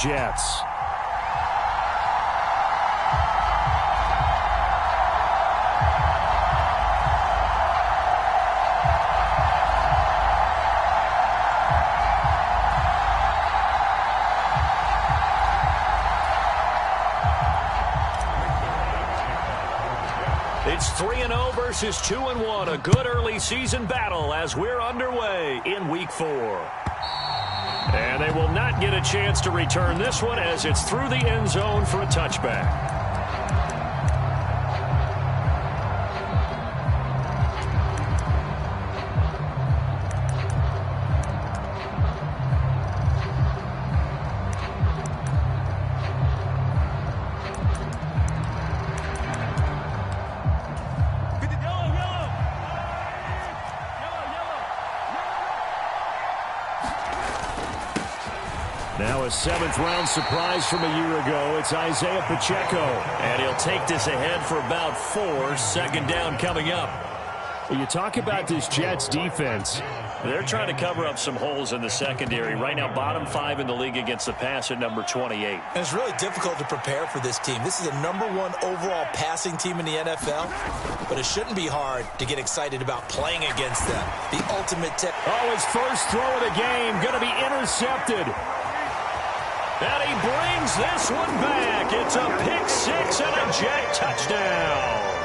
Jets. It's 3-0 versus 2-1. A good early season battle as we're underway in Week 4. And they will not get a chance to return this one as it's through the end zone for a touchback. Now a seventh-round surprise from a year ago. It's Isaiah Pacheco. And he'll take this ahead for about 4. Second down coming up. You talk about this Jets defense. They're trying to cover up some holes in the secondary. Right now, bottom 5 in the league against the pass at number 28. And it's really difficult to prepare for this team. This is a number 1 overall passing team in the NFL. But it shouldn't be hard to get excited about playing against them. The ultimate tip. Oh, his first throw of the game going to be intercepted. And he brings this one back. It's a pick 6 and a Jet touchdown.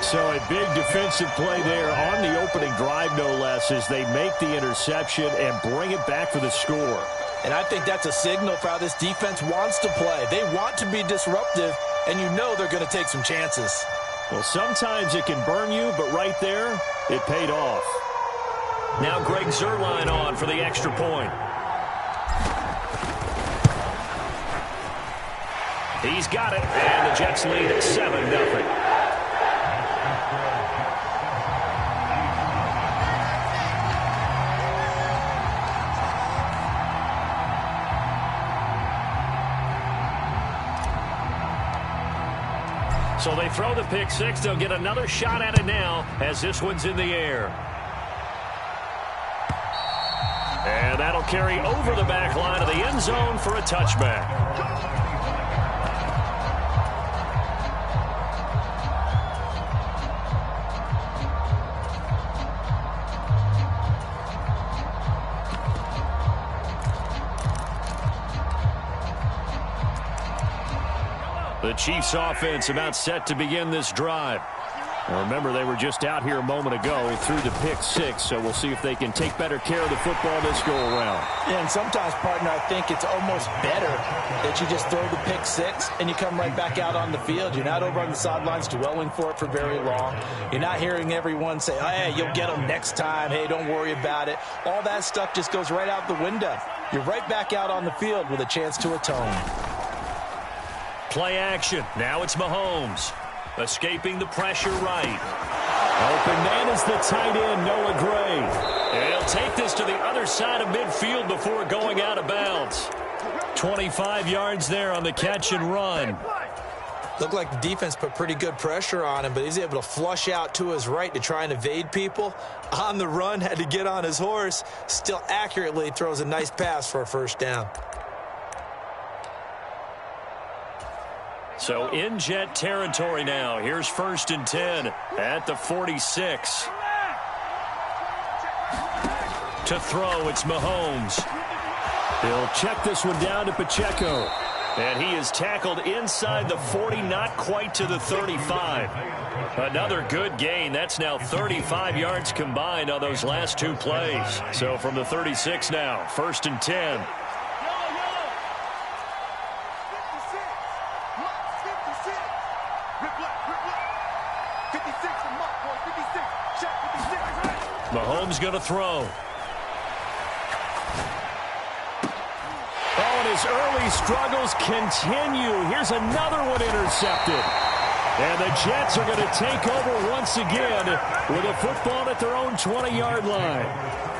So a big defensive play there on the opening drive, no less, as they make the interception and bring it back for the score. And I think that's a signal for how this defense wants to play. They want to be disruptive, and you know they're going to take some chances. Well, sometimes it can burn you, but right there, it paid off. Now Greg Zuerlein on for the extra point. He's got it, and the Jets lead at 7-0. So they throw the pick 6. They'll get another shot at it now as this one's in the air. And that'll carry over the back line of the end zone for a touchback. The Chiefs offense about set to begin this drive. Now remember, they were just out here a moment ago through the pick 6, so we'll see if they can take better care of the football this go-around. Yeah, and sometimes, partner, I think it's almost better that you just throw the pick 6 and you come right back out on the field. You're not over on the sidelines dwelling for it for very long. You're not hearing everyone say, oh, hey, you'll get them next time. Hey, don't worry about it. All that stuff just goes right out the window. You're right back out on the field with a chance to atone. Play action. Now it's Mahomes. Escaping the pressure right. Open man is the tight end, Noah Gray. And he'll take this to the other side of midfield before going out of bounds. 25 yards there on the catch and run. Looked like the defense put pretty good pressure on him, but he's able to flush out to his right to try and evade people. On the run, had to get on his horse. Still accurately throws a nice pass for a first down. So in Jet territory now. Here's 1st and 10 at the 46. To throw, it's Mahomes. He'll check this one down to Pacheco. And he is tackled inside the 40, not quite to the 35. Another good gain. That's now 35 yards combined on those last 2 plays. So from the 36 now, 1st and 10. Mahomes going to throw. Oh, and his early struggles continue. Here's another one intercepted. And the Jets are going to take over once again with a football at their own 20-yard line.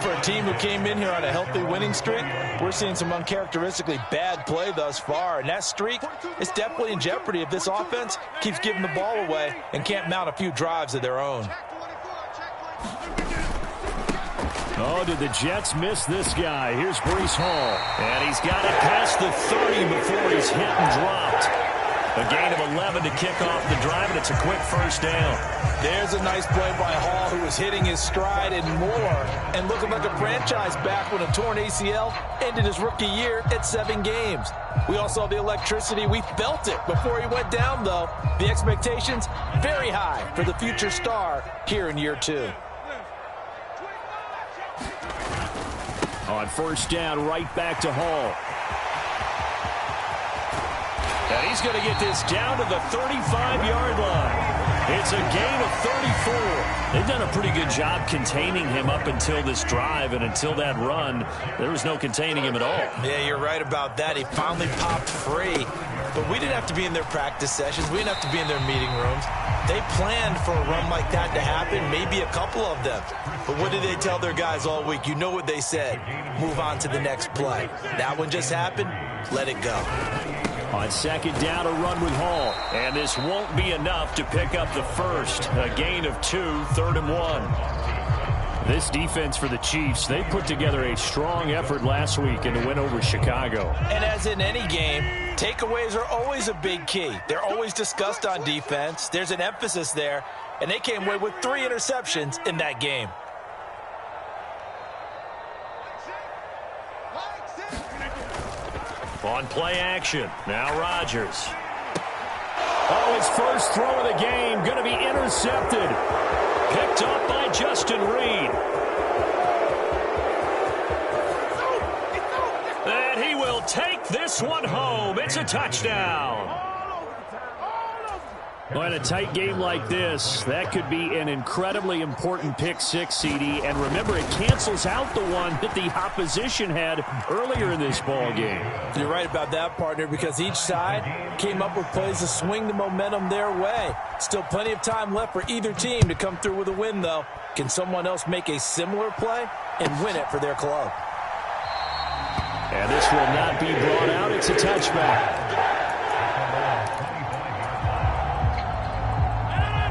For a team who came in here on a healthy winning streak, we're seeing some uncharacteristically bad play thus far. And that streak is definitely in jeopardy if this offense keeps giving the ball away and can't mount a few drives of their own. Oh, did the Jets miss this guy? Here's Breece Hall. And he's got it past the 30 before he's hit and dropped. A gain of 11 to kick off the drive, and it's a quick first down. There's a nice play by Hall, who was hitting his stride and more, and looking like a franchise back when a torn ACL ended his rookie year at 7 games. We all saw the electricity. We felt it before he went down, though. The expectations very high for the future star here in year 2. On first down, right back to Hall. And he's going to get this down to the 35-yard line. It's a gain of 34. They've done a pretty good job containing him up until this drive, and until that run, there was no containing him at all. Yeah, you're right about that. He finally popped free. But we didn't have to be in their practice sessions. We didn't have to be in their meeting rooms. They planned for a run like that to happen, maybe a couple of them. But what did they tell their guys all week? You know what they said. Move on to the next play. That one just happened. Let it go. On second down, a run with Hall. And this won't be enough to pick up the first. A gain of 2, 3rd and 1. This defense for the Chiefs, they put together a strong effort last week in the win over Chicago. And as in any game, takeaways are always a big key. They're always discussed on defense. There's an emphasis there. And they came away with 3 interceptions in that game. On play action, now Rodgers. Oh, his first throw of the game, going to be intercepted. Picked up by Justin Reed. And he will take this one home. It's a touchdown. Well, in a tight game like this, that could be an incredibly important pick six, CD. And remember, it cancels out the one that the opposition had earlier in this ball game. You're right about that, partner, because each side came up with plays to swing the momentum their way. Still plenty of time left for either team to come through with a win, though. Can someone else make a similar play and win it for their club? And this will not be brought out. It's a touchback.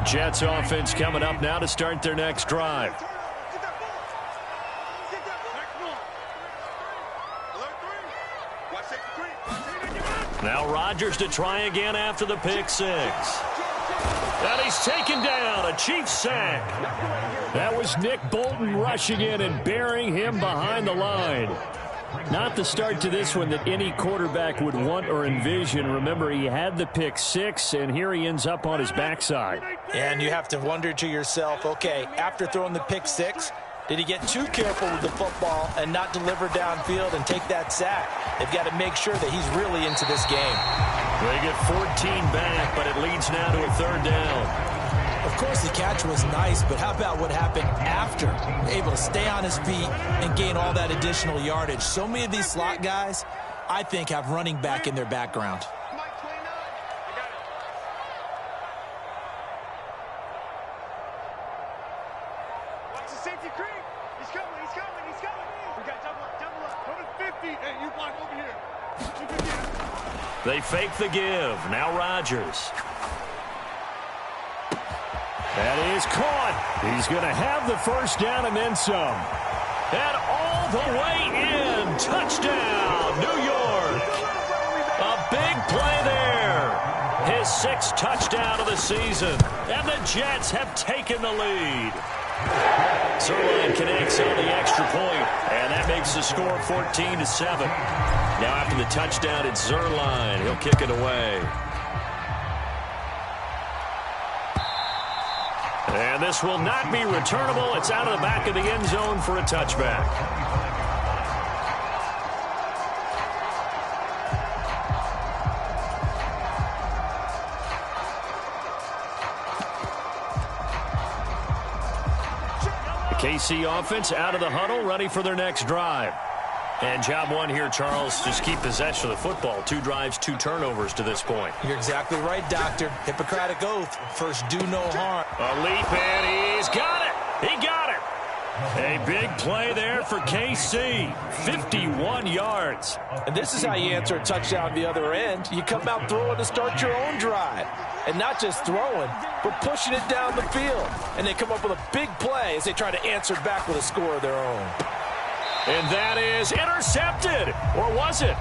Jets offense coming up now to start their next drive. Now Rodgers to try again after the pick six. And he's taken down, a Chiefs sack. That was Nick Bolton rushing in and burying him behind the line. Not the start to this one that any quarterback would want or envision. Remember, he had the pick six, and here he ends up on his backside. And you have to wonder to yourself, okay, after throwing the pick six, did he get too careful with the football and not deliver downfield and take that sack? They've got to make sure that he's really into this game. They get 14 back, but it leads now to a third down. Of course, the catch was nice, but how about what happened after? Able to stay on his feet and gain all that additional yardage. So many of these slot guys, I think, have running back in their background. Watch the safety creep. He's coming. We got double up. Go to 50. Hey, you block over here. They fake the give. Now Rodgers. That is caught. He's going to have the first down and then some. And all the way in. Touchdown, New York. A big play there. His 6th touchdown of the season. And the Jets have taken the lead. Zuerlein connects on the extra point, and that makes the score 14-7. Now after the touchdown, it's Zuerlein. He'll kick it away. And this will not be returnable. It's out of the back of the end zone for a touchback. The KC offense out of the huddle, ready for their next drive. And job one here, Charles, just keep possession of the football. 2 drives, 2 turnovers to this point. You're exactly right, Doctor. Hippocratic oath. First, do no harm. A leap, and he's got it. He got it. A big play there for KC. 51 yards. And this is how you answer a touchdown the other end. You come out throwing to start your own drive. And not just throwing, but pushing it down the field. And they come up with a big play as they try to answer back with a score of their own. And that is intercepted. Or was it?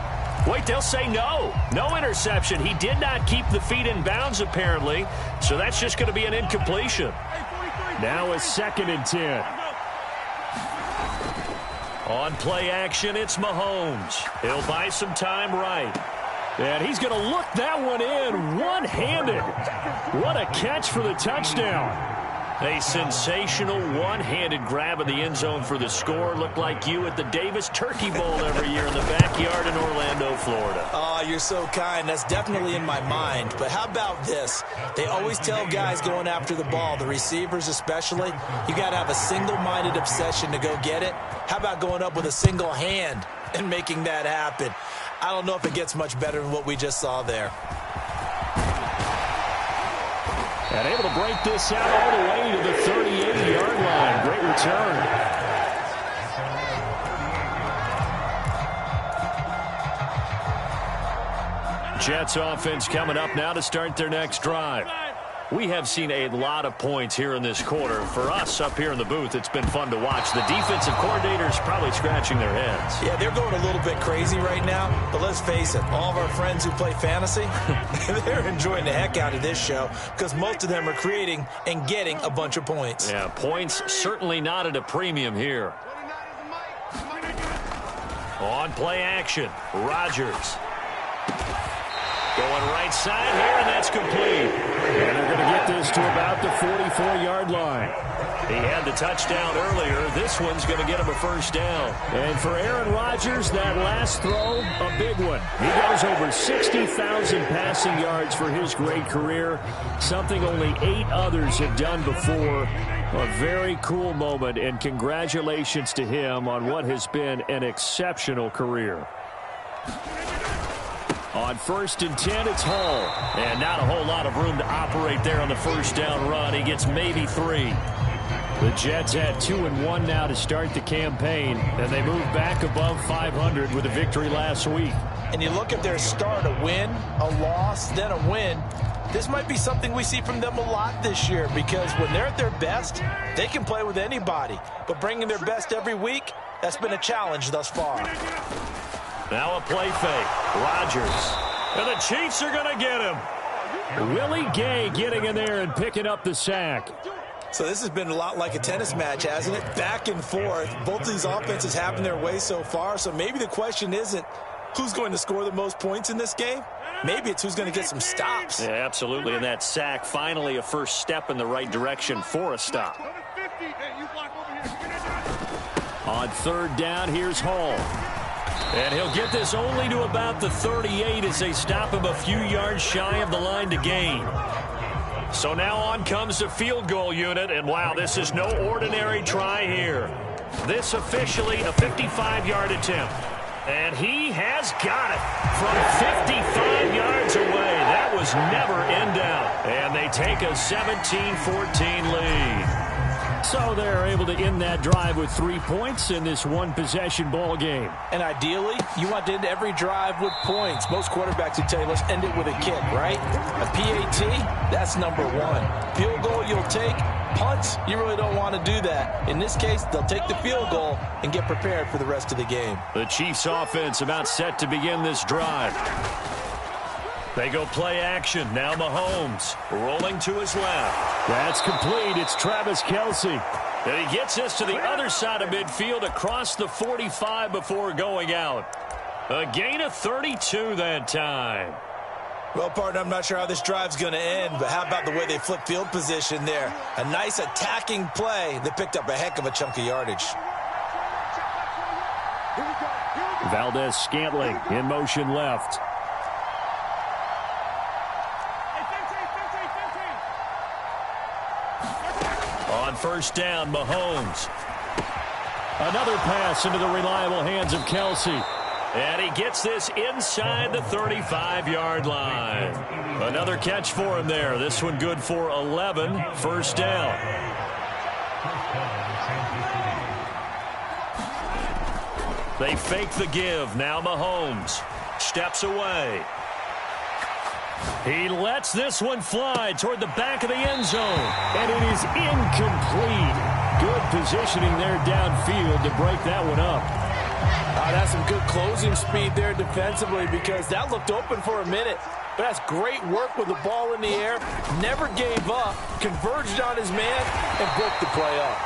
Wait, they'll say no. No interception. He did not keep the feet in bounds, apparently. So that's just going to be an incompletion. Now a 2nd and 10. On play action, it's Mahomes. He'll buy some time right. And he's going to look that one in one-handed. What a catch for the touchdown. A sensational one-handed grab of the end zone for the score. Looked like you at the Davis Turkey Bowl every year in the backyard in Orlando, Florida. Oh, you're so kind. That's definitely in my mind. But how about this? They always tell guys going after the ball, the receivers especially, you got to have a single-minded obsession to go get it. How about going up with a single hand and making that happen? I don't know if it gets much better than what we just saw there. And able to break this out all the way to the 38-yard line. Great return. Jets offense coming up now to start their next drive. We have seen a lot of points here in this quarter. For us up here in the booth, it's been fun to watch. The defensive coordinators probably scratching their heads. Yeah, they're going a little bit crazy right now. But let's face it, all of our friends who play fantasy, they're enjoying the heck out of this show because most of them are creating and getting a bunch of points. Yeah, points certainly not at a premium here. On play action, Rodgers. Going right side here, and that's complete. And they're going to get this to about the 44-yard line. He had the touchdown earlier. This one's going to get him a first down. And for Aaron Rodgers, that last throw, a big one. He goes over 60,000 passing yards for his great career, something only 8 others have done before. A very cool moment, and congratulations to him on what has been an exceptional career. On 1st and 10, it's Hall. And not a whole lot of room to operate there on the first down run. He gets maybe 3. The Jets had 2-1 now to start the campaign, and they move back above 500 with a victory last week. And you look at their start, a win, a loss, then a win. This might be something we see from them a lot this year because when they're at their best, they can play with anybody. But bringing their best every week, that's been a challenge thus far. Now a play fake. Rodgers. And the Chiefs are going to get him. Willie Gay getting in there and picking up the sack. So this has been a lot like a tennis match, hasn't it? Back and forth. Both of these offenses having their way so far. So maybe the question isn't who's going to score the most points in this game. Maybe it's who's going to get some stops. Yeah, absolutely. And that sack, finally a first step in the right direction for a stop. On 3rd down, here's Hall. And he'll get this only to about the 38 as they stop him a few yards shy of the line to gain. So now on comes the field goal unit, and wow, this is no ordinary try here. This officially a 55-yard attempt. And he has got it from 55 yards away. That was never in doubt. And they take a 17-14 lead. So they're able to end that drive with 3 points in this one-possession ball game. And ideally, you want to end every drive with points. Most quarterbacks would tell you, let's end it with a kick, right? A PAT, that's number 1. Field goal, you'll take. Punts, you really don't want to do that. In this case, they'll take the field goal and get prepared for the rest of the game. The Chiefs offense about set to begin this drive. They go play action. Now Mahomes rolling to his left. That's complete. It's Travis Kelce. And he gets this to the other side of midfield across the 45 before going out. A gain of 32 that time. Well, partner, I'm not sure how this drive's going to end, but how about the way they flip field position there? A nice attacking play that picked up a heck of a chunk of yardage. Valdez-Scantling in motion left. On 1st down, Mahomes. Another pass into the reliable hands of Kelce. And he gets this inside the 35-yard line. Another catch for him there. This one good for 11. 1st down. They fake the give. Now Mahomes steps away. He lets this one fly toward the back of the end zone. And it is incomplete. Good positioning there downfield to break that one up. That's some good closing speed there defensively, because that looked open for a minute. But that's great work with the ball in the air. Never gave up. Converged on his man and broke the play up.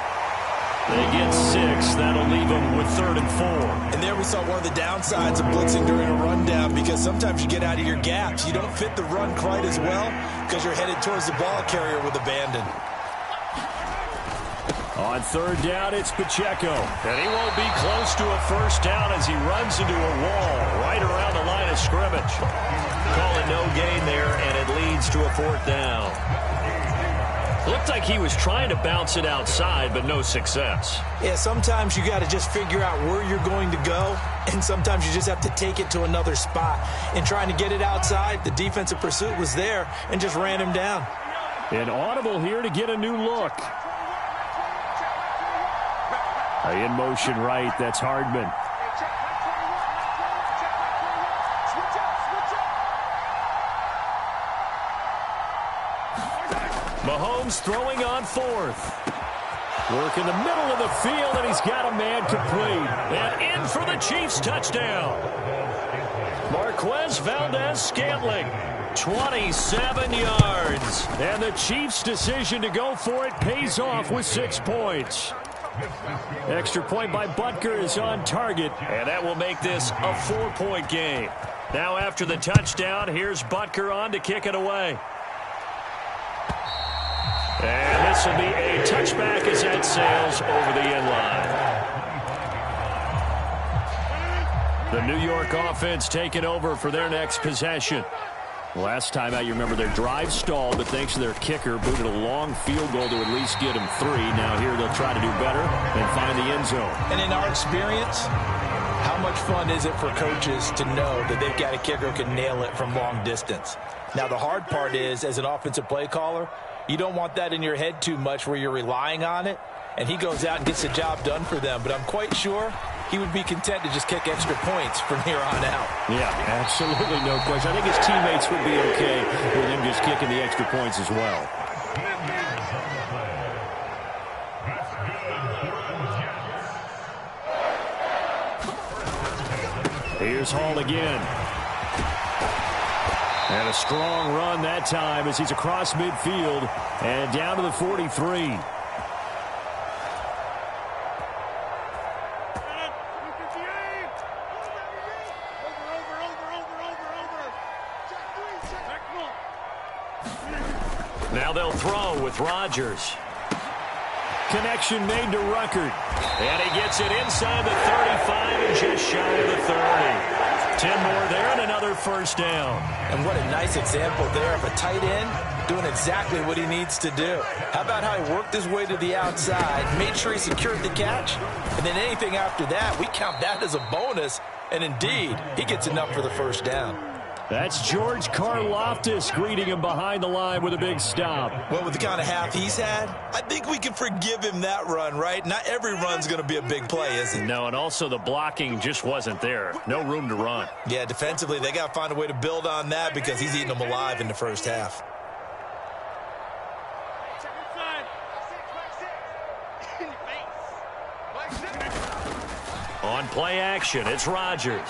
They get 6. That'll leave them with 3rd and 4. And there we saw one of the downsides of blitzing during a rundown, because sometimes you get out of your gaps. You don't fit the run quite as well because you're headed towards the ball carrier with abandon. On 3rd down, it's Pacheco. And he won't be close to a first down as he runs into a wall right around the line of scrimmage. Calling no gain there, and it leads to a 4th down. Looked like he was trying to bounce it outside, but no success. Yeah, sometimes you got to just figure out where you're going to go, and sometimes you just have to take it to another spot. In trying to get it outside, the defensive pursuit was there and just ran him down. An audible here to get a new look. In motion right, that's Hardman. Mahomes throwing on 4th. Work in the middle of the field, and he's got a man complete. And in for the Chiefs touchdown. Marquez Valdez-Scantling, 27 yards. And the Chiefs' decision to go for it pays off with 6 points. Extra point by Butker is on target, and that will make this a 4-point game. Now after the touchdown, here's Butker on to kick it away. And this will be a touchback as that sails over the end line. The New York offense taking over for their next possession. Last time out, you remember their drive stalled, but thanks to their kicker, booted a long field goal to at least get them 3. Now here they'll try to do better and find the end zone. And in our experience, how much fun is it for coaches to know that they've got a kicker who can nail it from long distance? Now the hard part is, as an offensive play caller, you don't want that in your head too much where you're relying on it, and he goes out and gets the job done for them. But I'm quite sure he would be content to just kick extra points from here on out. Yeah, absolutely no question. I think his teammates would be okay with him just kicking the extra points as well. Here's Hall again. And a strong run that time as he's across midfield and down to the 43. Now they'll throw with Rodgers. Connection made to Ruckert. And he gets it inside the 35 and just shy of the 30. 10 more there and another first down. And what a nice example there of a tight end doing exactly what he needs to do. How about how he worked his way to the outside, made sure he secured the catch, and then anything after that, we count that as a bonus. And indeed, he gets enough for the first down. That's George Karlaftis greeting him behind the line with a big stop. Well, with the kind of half he's had, I think we can forgive him that run, right? Not every run's going to be a big play, is it? No, and also the blocking just wasn't there. No room to run. Yeah, defensively, they got to find a way to build on that because he's eating them alive in the first half. On play action, it's Rodgers.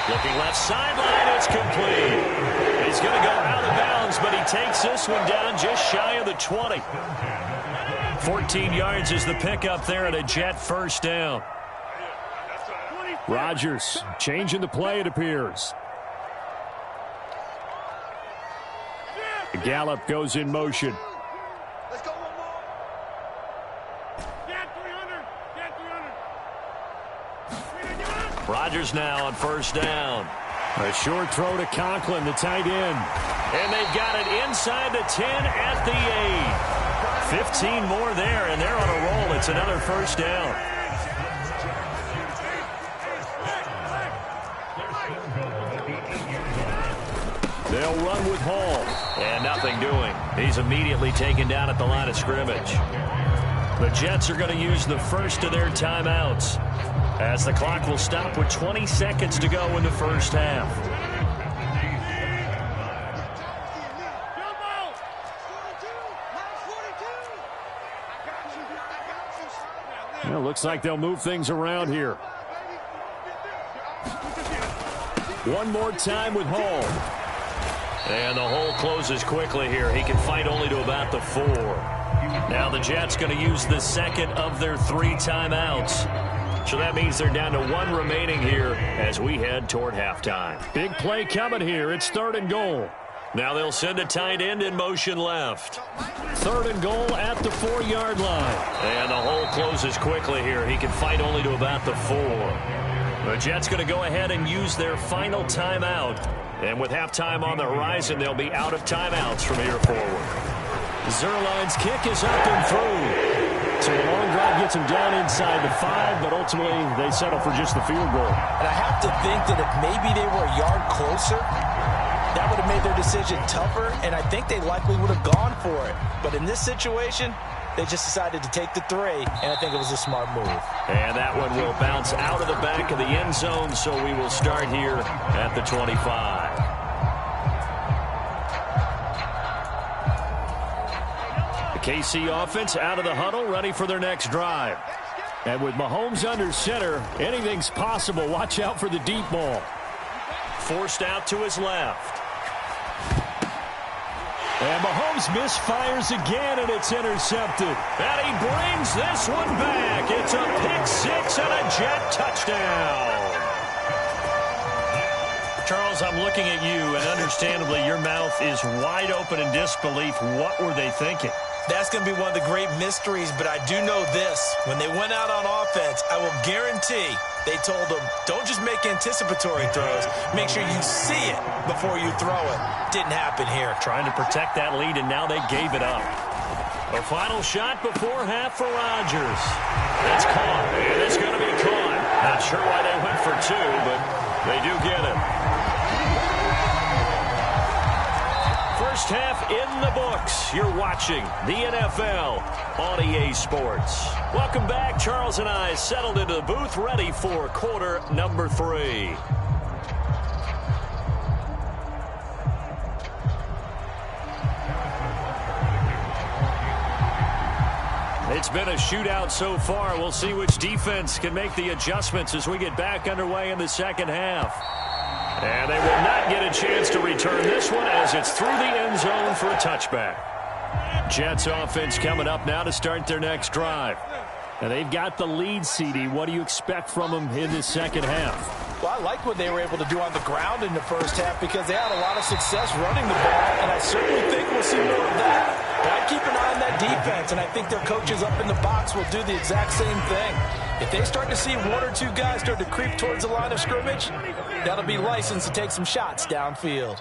Looking left sideline, it's complete. He's going to go out of bounds, but he takes this one down just shy of the 20. 14 yards is the pickup there and a Jet first down. Rodgers changing the play, it appears. Gallup goes in motion. Rodgers now on first down. A short throw to Conklin, the tight end. And they've got it inside the 10 at the 8. 15 more there, and they're on a roll. It's another first down. They'll run with Hall. And nothing doing. He's immediately taken down at the line of scrimmage. The Jets are going to use the first of their timeouts as the clock will stop with 20 seconds to go in the first half. Well, looks like they'll move things around here. One more time with Hall. And the hole closes quickly here. He can fight only to about the 4. Now the Jets going to use the second of their 3 timeouts. So that means they're down to 1 remaining here as we head toward halftime. Big play coming here. It's 3rd and goal. Now they'll send a tight end in motion left. 3rd and goal at the 4-yard line. And the hole closes quickly here. He can fight only to about the 4. The Jets going to go ahead and use their final timeout. And with halftime on the horizon, they'll be out of timeouts from here forward. Zuerlein's kick is up and through. So the long drive gets them down inside the 5, but ultimately they settle for just the field goal. And I have to think that if maybe they were a yard closer, that would have made their decision tougher, and I think they likely would have gone for it. But in this situation, they just decided to take the 3, and I think it was a smart move. And that one will bounce out of the back of the end zone, so we will start here at the 25. The KC offense out of the huddle, ready for their next drive. And with Mahomes under center, anything's possible. Watch out for the deep ball. Forced out to his left. And Mahomes misfires again, and it's intercepted. And he brings this one back. It's a pick 6 and a Jet touchdown. Charles, I'm looking at you, and understandably your mouth is wide open in disbelief. What were they thinking? That's going to be one of the great mysteries, but I do know this. When they went out on offense, I will guarantee they told them, don't just make anticipatory throws. Make sure you see it before you throw it. Didn't happen here. Trying to protect that lead, and now they gave it up. A final shot before half for Rodgers. That's caught, and it's going to be caught. Not sure why they went for 2, but they do get it. First half in the books. You're watching the NFL on EA Sports. Welcome back. Charles and I settled into the booth, ready for quarter number 3. It's been a shootout so far. We'll see which defense can make the adjustments as we get back underway in the second half. And they will not get a chance to return this one as it's through the end zone for a touchback. Jets offense coming up now to start their next drive. And they've got the lead, CD. What do you expect from them in this second half? Well, I like what they were able to do on the ground in the first half because they had a lot of success running the ball, and I certainly think we'll see more of that. But I keep an eye on that defense, and I think their coaches up in the box will do the exact same thing. If they start to see 1 or 2 guys start to creep towards the line of scrimmage, that'll be license to take some shots downfield.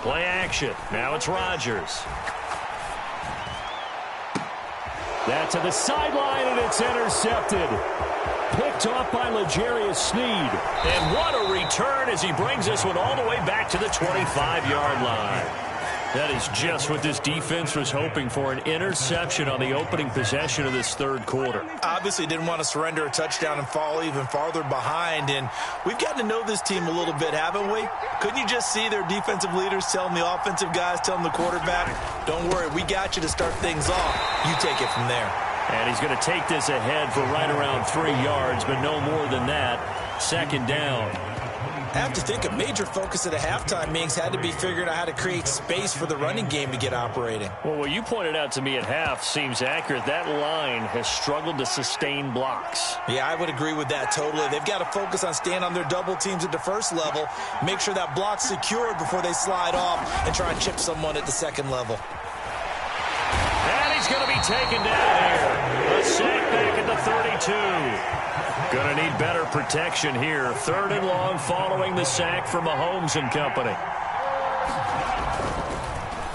Play action. Now it's Rodgers. That to the sideline, and it's intercepted. Picked off by L'Jarius Sneed. And what a return as he brings this one all the way back to the 25-yard line. That is just what this defense was hoping for, an interception on the opening possession of this third quarter. Obviously didn't want to surrender a touchdown and fall even farther behind, and we've gotten to know this team a little bit, haven't we? Couldn't you just see their defensive leaders telling the offensive guys, telling the quarterback, don't worry, we got you to start things off. You take it from there. And he's going to take this ahead for right around 3 yards, but no more than that. Second down. I have to think a major focus at the halftime meetings had to be figuring out how to create space for the running game to get operating. Well, what you pointed out to me at half seems accurate. That line has struggled to sustain blocks. Yeah, I would agree with that totally. They've got to focus on staying on their double teams at the first level, make sure that block's secured before they slide off and try and chip someone at the second level. And he's going to be taken down here. A sack back at the 32. Going to need better protection here. 3rd and long following the sack from Mahomes and company.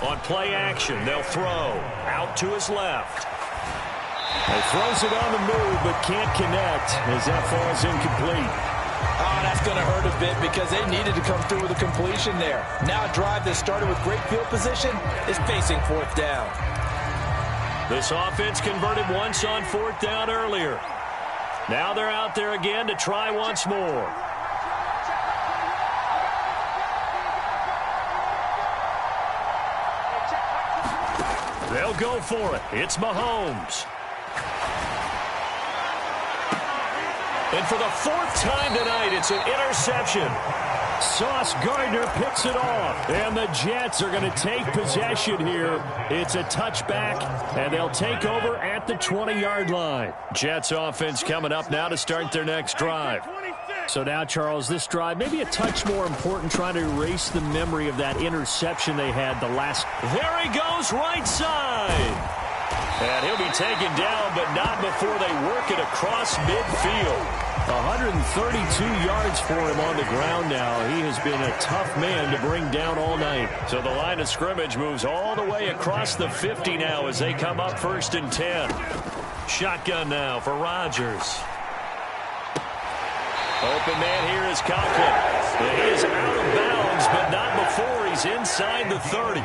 On play action, they'll throw. Out to his left. He throws it on the move, but can't connect as that falls incomplete. Oh, that's going to hurt a bit because they needed to come through with a completion there. Now a drive that started with great field position is facing 4th down. This offense converted once on 4th down earlier. Now they're out there again to try once more. They'll go for it. It's Mahomes. And for the 4th time tonight, it's an interception. Sauce Gardner picks it off. And the Jets are going to take possession here. It's a touchback, and they'll take over at the 20-yard line. Jets offense coming up now to start their next drive. So now, Charles, this drive maybe a touch more important, trying to erase the memory of that interception they had the last. There he goes, right side. And he'll be taken down, but not before they work it across midfield. 132 yards for him on the ground now. He has been a tough man to bring down all night. So the line of scrimmage moves all the way across the 50 now as they come up 1st and 10. Shotgun now for Rodgers. Open man here is Conklin. He is out of bounds, but not before he's inside the 30.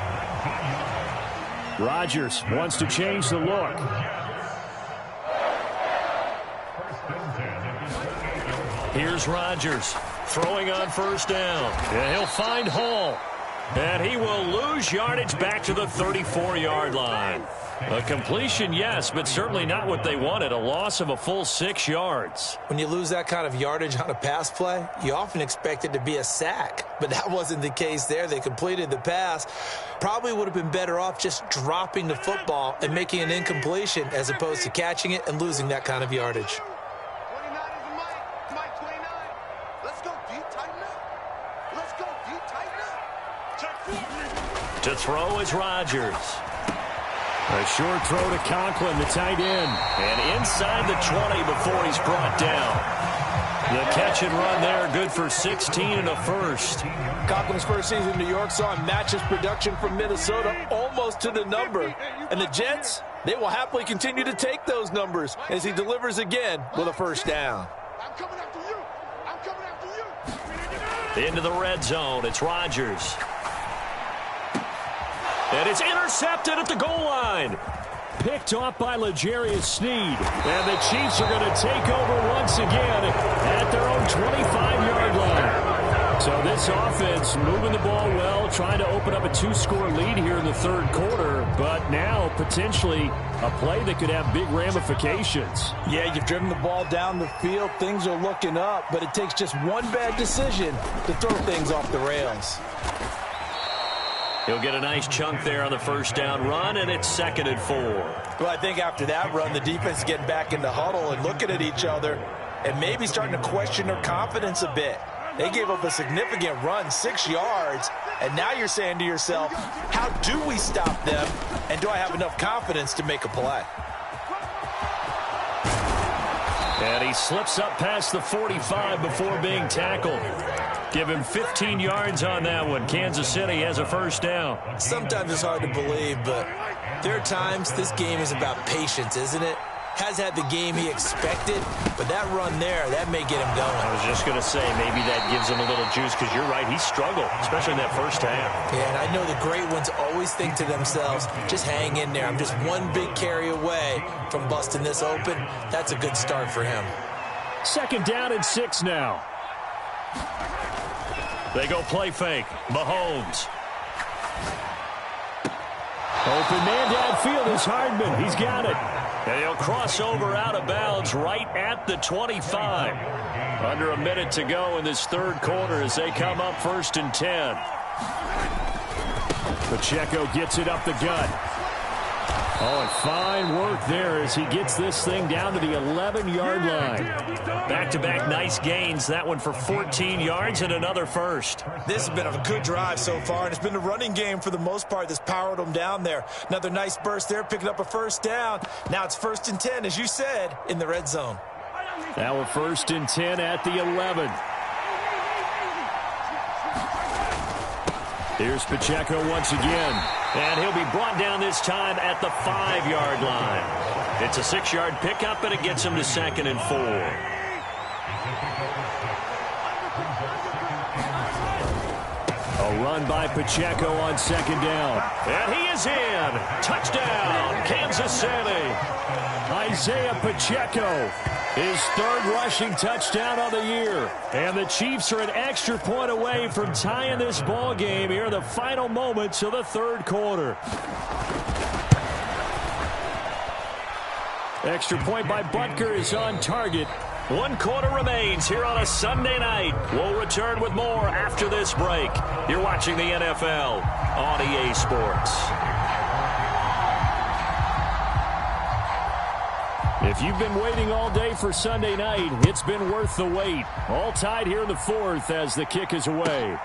Rodgers wants to change the look. Here's Rodgers throwing on 1st down. And he'll find Hall. And he will lose yardage back to the 34-yard line. A completion, yes, but certainly not what they wanted. A loss of a full 6 yards. When you lose that kind of yardage on a pass play, you often expect it to be a sack. But that wasn't the case there. They completed the pass. Probably would have been better off just dropping the football and making an incompletion as opposed to catching it and losing that kind of yardage. 29 is Mike 29. Let's go deep, tighten up. Let's go deep, tighten up. Check 4. To throw is Rodgers. A short throw to Conklin, the tight end. And inside the 20 before he's brought down. The catch and run there, good for 16 and a first. Conklin's first season in New York saw him match his production from Minnesota almost to the number. And the Jets, they will happily continue to take those numbers as he delivers again with a 1st down. I'm coming after you. I'm coming after you. Into the red zone, it's Rodgers. And it's intercepted at the goal line. Picked off by L'Jarius Sneed. And the Chiefs are going to take over once again at their own 25-yard line. So this offense moving the ball well, trying to open up a 2-score lead here in the 3rd quarter. But now potentially a play that could have big ramifications. Yeah, you've driven the ball down the field. Things are looking up, but it takes just one bad decision to throw things off the rails. He'll get a nice chunk there on the 1st down run, and it's 2nd and 4. Well, I think after that run, the defense is getting back in the huddle and looking at each other and maybe starting to question their confidence a bit. They gave up a significant run, 6 yards, and now you're saying to yourself, how do we stop them, and do I have enough confidence to make a play? And he slips up past the 45 before being tackled. Give him 15 yards on that one. Kansas City has a 1st down. Sometimes it's hard to believe, but there are times this game is about patience, isn't it? Has had the game he expected, but that run there, that may get him going. I was just going to say, maybe that gives him a little juice, because you're right, he struggled, especially in that 1st half. Yeah, and I know the great ones always think to themselves, just hang in there. I'm just one big carry away from busting this open. That's a good start for him. 2nd down and 6 now. They go play fake. Mahomes. Open man downfield is Hardman. He's got it. And he'll cross over out of bounds right at the 25. Under a minute to go in this 3rd quarter as they come up 1st and 10. Pacheco gets it up the gut. Oh, and fine work there as he gets this thing down to the 11-yard line. Back-to-back nice gains. That one for 14 yards and another first. This has been a good drive so far, and it's been the running game for the most part that's powered them down there. Another nice burst there, picking up a 1st down. Now it's 1st and 10, as you said, in the red zone. Now we're 1st and 10 at the 11. Here's Pacheco once again. And he'll be brought down this time at the 5-yard line. It's a 6-yard pickup, and it gets him to 2nd and 4. A run by Pacheco on second down. And he is in. Touchdown, Kansas City. Isaiah Pacheco, his third rushing touchdown of the year. And the Chiefs are an extra point away from tying this ball game here in the final moments of the third quarter. Extra point by Butker is on target. 1 quarter remains here on a Sunday night. We'll return with more after this break. You're watching the NFL on EA Sports. If you've been waiting all day for Sunday night, it's been worth the wait. All tied here in the fourth as the kick is away.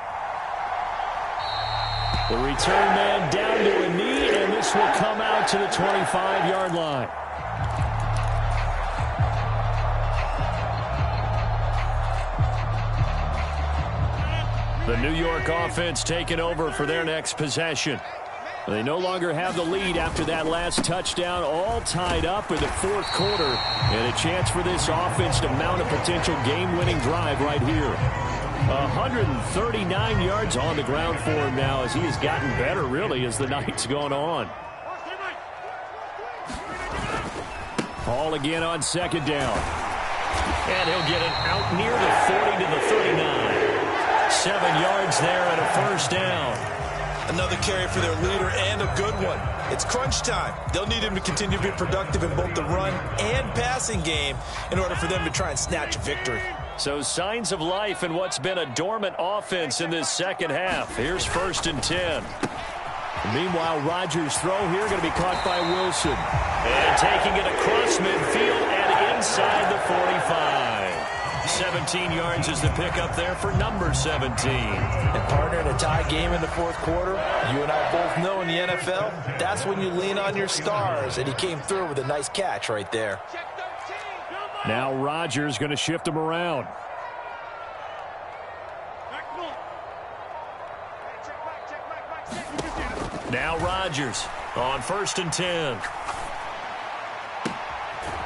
The return man down to a knee, and this will come out to the 25-yard line. The New York offense taking over for their next possession. They no longer have the lead after that last touchdown, all tied up in the fourth quarter. And a chance for this offense to mount a potential game-winning drive right here. 139 yards on the ground for him now as he has gotten better, really, as the night's gone on. Paul again on second down. And he'll get it out near the 40 to the 39. 7 yards there and a first down. Another carry for their leader and a good one. It's crunch time. They'll need him to continue to be productive in both the run and passing game in order for them to try and snatch a victory. So signs of life in what's been a dormant offense in this second half. Here's 1st and 10. Meanwhile, Rodgers' throw here going to be caught by Wilson. And taking it across midfield and inside the 45. 17 yards is the pickup there for number 17. And partner, in a tie game in the fourth quarter, you and I both know in the NFL, that's when you lean on your stars, and he came through with a nice catch right there. Now Rodgers going to shift him around. Now Rodgers on 1st and 10.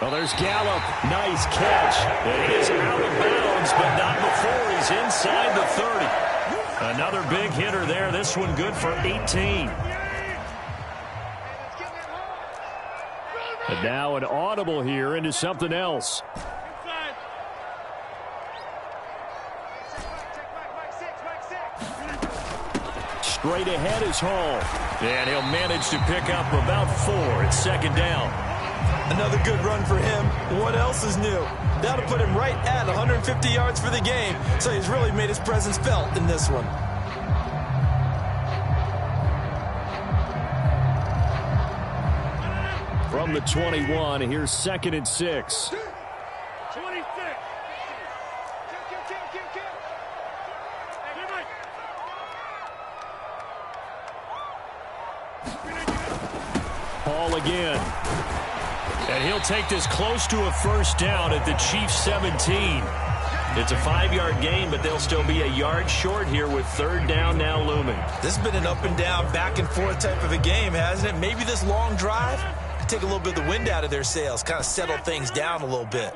Well, there's Gallup. Nice catch. It is out of bounds, but not before he's inside the 30. Another big hitter there. This one good for 18. And now an audible here into something else. Straight ahead is Hall. And he'll manage to pick up about 4 at second down. Another good run for him. What else is new? That'll put him right at 150 yards for the game, so he's really made his presence felt in this one. From the 21, here's 2nd and 6. Paul again. And he'll take this close to a first down at the Chiefs' 17. It's a 5-yard gain, but they'll still be a yard short here with 3rd down now looming. This has been an up and down, back and forth type of a game, hasn't it? Maybe this long drive could take a little bit of the wind out of their sails, kind of settle things down a little bit.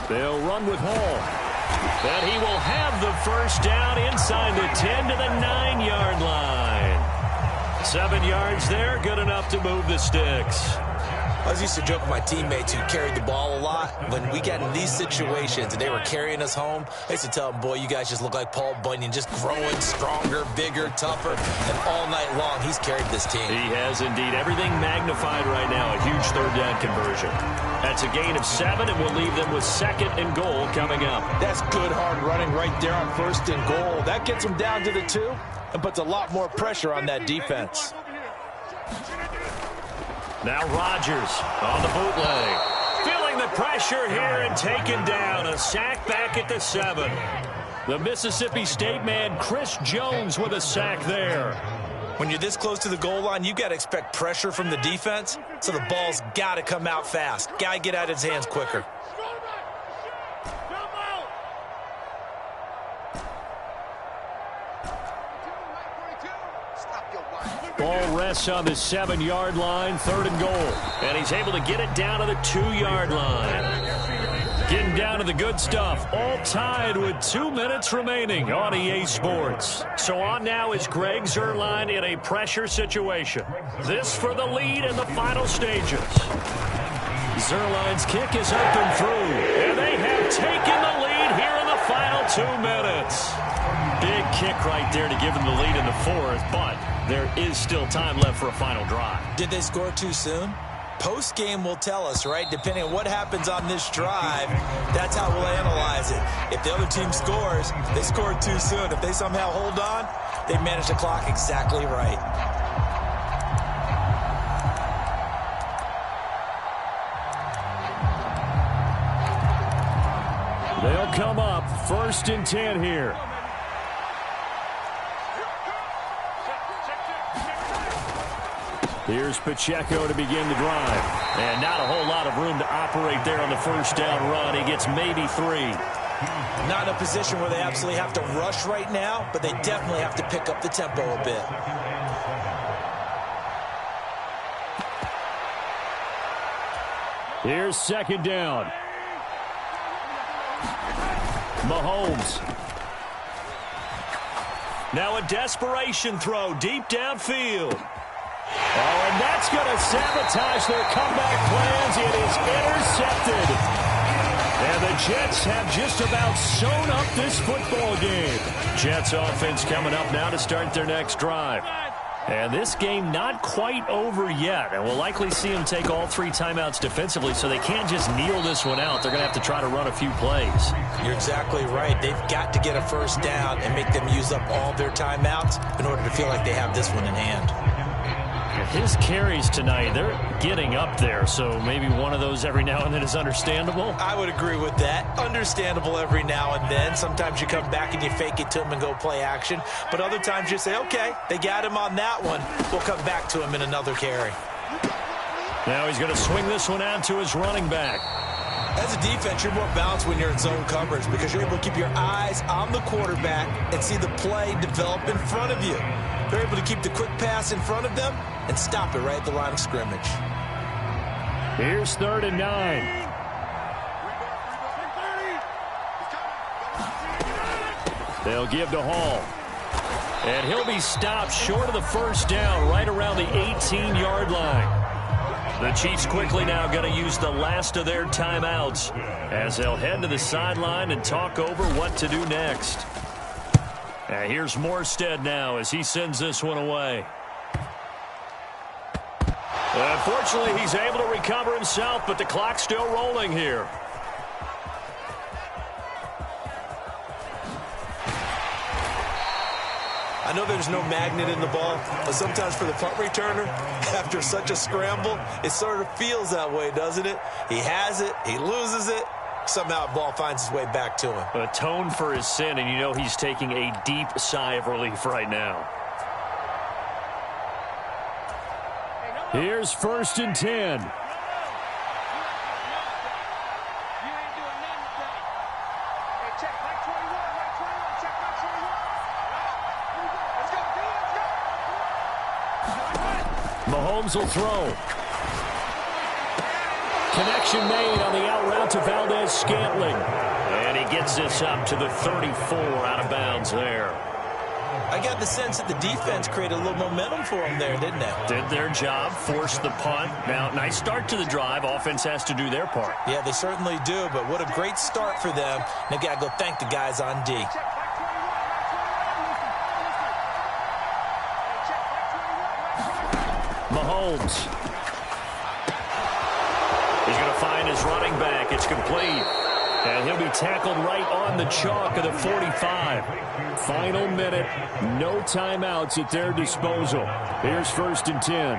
They'll run with Hall. And he will have the first down inside the 10 to the 9-yard line. 7 yards there, good enough to move the sticks. I was used to joke with my teammates who carried the ball a lot. When we got in these situations and they were carrying us home, I used to tell them, boy, you guys just look like Paul Bunyan, just growing stronger, bigger, tougher. And all night long, he's carried this team. He has indeed. Everything magnified right now. A huge 3rd down conversion. That's a gain of 7, and we'll leave them with 2nd and goal coming up. That's good hard running right there on 1st and goal. That gets them down to the 2 and puts a lot more pressure on that defense. Now Rodgers on the bootleg. Feeling the pressure here and taken down. A sack back at the 7. The Mississippi State man, Chris Jones, with a sack there. When you're this close to the goal line, you've got to expect pressure from the defense, so the ball's got to come out fast. Got to get out of his hands quicker. Ball rests on the 7-yard line, 3rd and goal. And he's able to get it down to the 2-yard line. Getting down to the good stuff. All tied with 2 minutes remaining on EA Sports. So on now is Greg Zuerlein in a pressure situation. This for the lead in the final stages. Zuerlein's kick is up and through. And they have taken the lead here in the final 2 minutes. Big kick right there to give them the lead in the fourth, but there is still time left for a final drive. Did they score too soon? Post-game will tell us, right? Depending on what happens on this drive, that's how we'll analyze it. If the other team scores, they scored too soon. If they somehow hold on, they managed the clock exactly right. They'll come up 1st and 10 here. Here's Pacheco to begin the drive. And not a whole lot of room to operate there on the first down run. He gets maybe 3. Not in a position where they absolutely have to rush right now, but they definitely have to pick up the tempo a bit. Here's 2nd down. Mahomes. Now a desperation throw deep downfield. Oh, and that's going to sabotage their comeback plans. It is intercepted. And the Jets have just about sewn up this football game. Jets offense coming up now to start their next drive. And this game not quite over yet. And we'll likely see them take all 3 timeouts defensively, so they can't just kneel this one out. They're going to have to try to run a few plays. You're exactly right. They've got to get a first down and make them use up all their timeouts in order to feel like they have this one in hand. His carries tonight, they're getting up there, so maybe one of those every now and then is understandable. I would agree with that. Understandable every now and then. Sometimes you come back and you fake it to him and go play action. But other times you say, okay, they got him on that one. We'll come back to him in another carry. Now he's going to swing this one out to his running back. As a defense, you're more balanced when you're in zone coverage because you're able to keep your eyes on the quarterback and see the play develop in front of you. They're able to keep the quick pass in front of them and stop it right at the line of scrimmage. Here's 3rd and 9. They'll give to Hall. And he'll be stopped short of the first down right around the 18-yard line. The Chiefs quickly now going to use the last of their timeouts as they'll head to the sideline and talk over what to do next. And here's Morstead now as he sends this one away. Unfortunately, he's able to recover himself, but the clock's still rolling here. I know there's no magnet in the ball, but sometimes for the punt returner, after such a scramble, it sort of feels that way, doesn't it? He has it, he loses it, somehow the ball finds its way back to him. Atone for his sin, and you know he's taking a deep sigh of relief right now. Here's 1st and 10. Mahomes will throw. Connection made on the out route to Valdez-Scantling. And he gets this up to the 34 out of bounds there. I got the sense that the defense created a little momentum for them there, didn't they? Did their job, forced the punt. Now, nice start to the drive. Offense has to do their part. Yeah, they certainly do, but what a great start for them. They've got to go thank the guys on D. Mahomes. He's going to find his running back. It's complete. And he'll be tackled right on the chalk of the 45. Final minute. No timeouts at their disposal. Here's 1st and 10.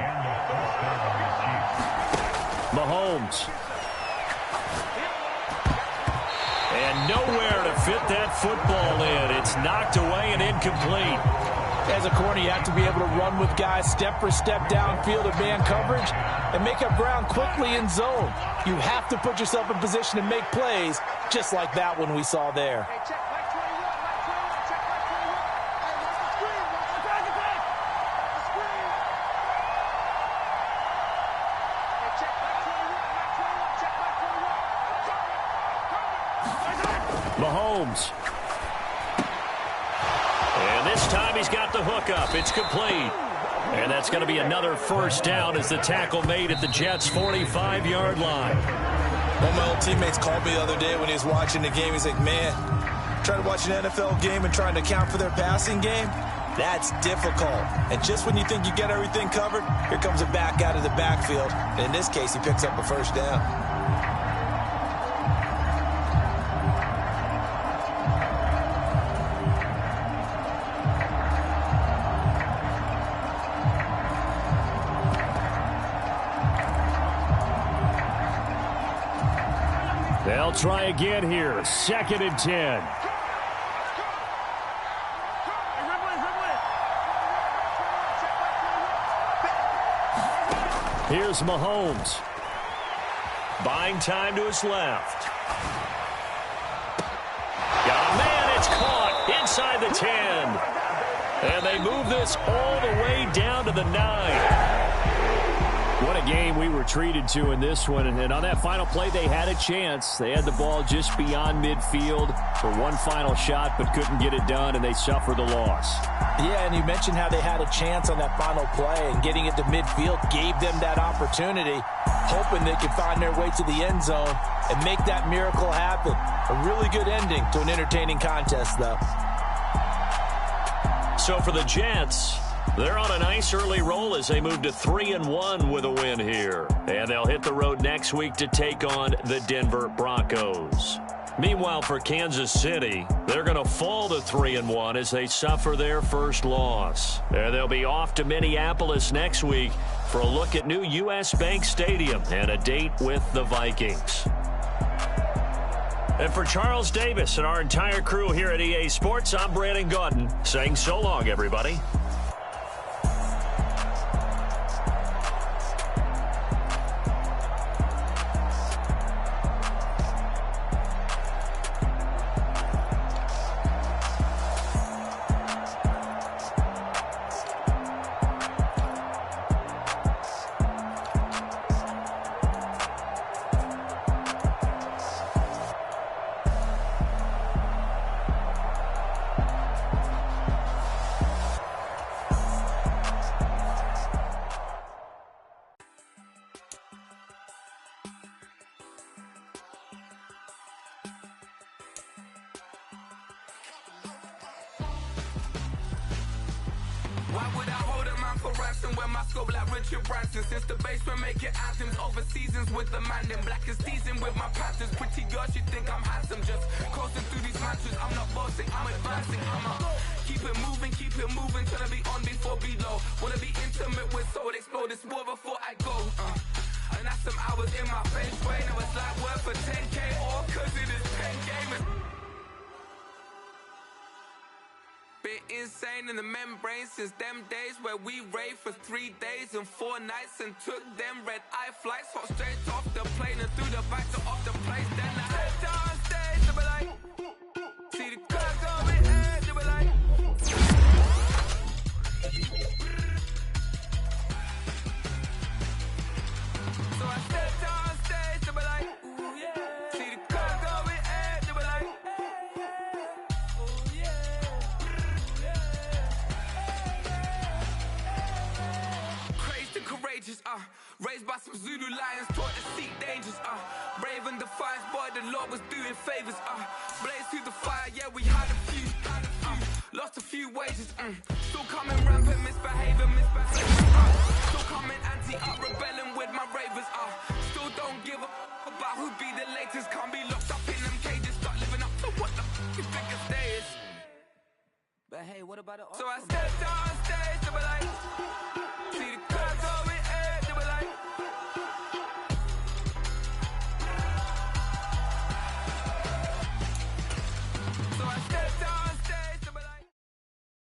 Mahomes. And nowhere to fit that football in. It's knocked away and incomplete. As a corner, you have to be able to run with guys step for step downfield of man coverage and make up ground quickly in zone. You have to put yourself in position to make plays, just like that one we saw there. Mahomes. And this time he's got the hook up. It's complete. And that's going to be another first down as the tackle made at the Jets' 45-yard line. One of my old teammates called me the other day when he was watching the game. He's like, man, trying to watch an NFL game and trying to account for their passing game, that's difficult. And just when you think you get everything covered, here comes a back out of the backfield. And in this case, he picks up a first down. They'll try again here. 2nd and 10. Here's Mahomes. Buying time to his left. Got a man. It's caught inside the 10. And they move this all the way down to the 9. What a game we were treated to in this one. And on that final play, they had a chance. They had the ball just beyond midfield for one final shot, but couldn't get it done, and they suffered the loss. Yeah, and you mentioned how they had a chance on that final play, and getting it to midfield gave them that opportunity, hoping they could find their way to the end zone and make that miracle happen. A really good ending to an entertaining contest, though. So for the Jets, they're on a nice early roll as they move to 3-1 with a win here. And they'll hit the road next week to take on the Denver Broncos. Meanwhile, for Kansas City, they're going to fall to 3-1 as they suffer their first loss. And they'll be off to Minneapolis next week for a look at new U.S. Bank Stadium and a date with the Vikings. And for Charles Davis and our entire crew here at EA Sports, I'm Brandon Gaudin saying so long, everybody. Why would I hold a man for ransom when my scope like Richard Branson? Since the basement making anthems over seasons with the man, then black is seasoned with my patterns. Pretty girls, you think I'm handsome, just coasting through these matches. I'm not bossing, I'm advancing. Keep it moving, trying to be on before below. Wanna be intimate with soul, explode this war before I go. And that's some hours in my face way. Now it's like worth for 10K, all cause it is 10 gamers. Been insane in the membrane since them days where we raved for 3 days and 4 nights and took them red-eye flights, hot straight off the plane and through the back to off the place. Then I stepped on stage, they were like, see the cars going ahead, they were like. So I stepped on stage, they were like, ooh yeah. See the cars going ahead, they were like, ooh yeah. Courageous, raised by some Zulu lions, taught to seek dangers, brave and defiant, boy, the Lord was doing favors, blaze through the fire, yeah, we had a few, lost a few wages, still coming rampant, misbehaving, still coming anti-up, rebelling with my ravers, still don't give up about who be the latest, can't be locked up in them cages, start living up to what the f*** you think a day is. But hey, what about it? So I stepped on stage, they were like,